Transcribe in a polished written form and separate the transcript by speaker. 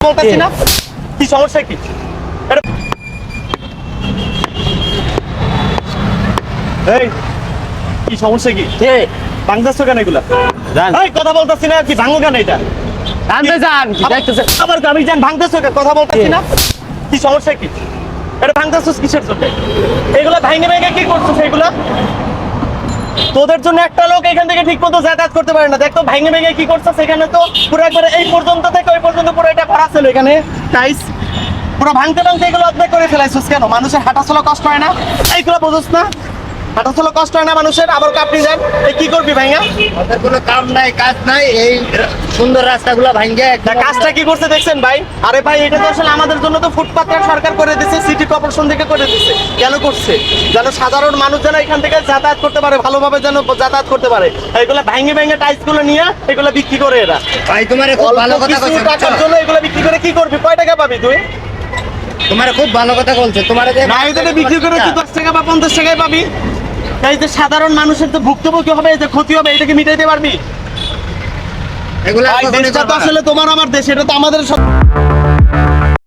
Speaker 1: বলতেছি না কি সমস্যা কি এই কি সমস্যা কি ভাঙতেছো কেন এগুলা এই কথা বলতেছি না কি ভাঙো কেন এটা
Speaker 2: আনতে যান কি দেখতেছেন
Speaker 1: আবার আমি জান ভাঙতেছো কেন কথা বলতেছি না কি সমস্যা কি এটা ভাঙতেছো কিসের জন্য এগুলা ভাঙে ভেঙে কি করছো সেগুলা তোদের জন্য একটা লোক এখান থেকে ঠিক মতো যাতায়াত করতে পারে না দেখ তো ভাঙে ভেঙে কি করছো সেখানে তো পুরো একবারে এই পর্যন্ত থেকে ওই পর্যন্ত পুরো এটা ভরা ছিল এখানে টাইস পুরো ভাঙতে ভাঙতে এগুলো অর্ধেক করে ফেলাইছিস কেন মানুষের হাঁটাচলা কষ্ট হয় না এইগুলো বুঝছ না হাঁটাচলা কষ্ট হয় না মানুষের আবার কাপড়ি যান এই কি করবি ভাইয়া
Speaker 3: ওদের কোনো কাম নাই কাজ নাই এই সুন্দর রাস্তাগুলো ভাঙ্গে
Speaker 1: তা কাজটা কি করতে দেখছেন ভাই আরে ভাই এটা তো আসলে আমাদের জন্য তো ফুটপাথটা সরকার করে দিয়েছে সিটি কর্পোরেশন থেকে করে দিয়েছে কেন করছে যেন সাধারণ মানুষ যেন এখান থেকে যাতায়াত করতে পারে ভালোভাবে যেন যাতায়াত করতে পারে এগুলো ভাঙে ভেঙে টাইলস গুলো নিয়ে এগুলো বিক্রি করে এরা
Speaker 3: ভাই তোমার খুব ভালো কথা
Speaker 1: কিছু
Speaker 3: কইছে
Speaker 1: টাকার জন্য এগুলো বিক্রি করে কি করবি কয় টাকা পাবি তুই
Speaker 3: তোমার খুব ভালো কথা বলছে তোমার যে
Speaker 1: না এটা বিক্রি করে তুই 10 টাকা বা 50 টাকায় পাবি এই যে সাধারণ মানুষের তো ভুক্তভোগী হবে এই যে ক্ষতি হবে এটাকে মিটাইতে পারবি
Speaker 3: এগুলা
Speaker 1: দেশটা তো আসলে তোমার আমার দেশ এটা তো আমাদের সব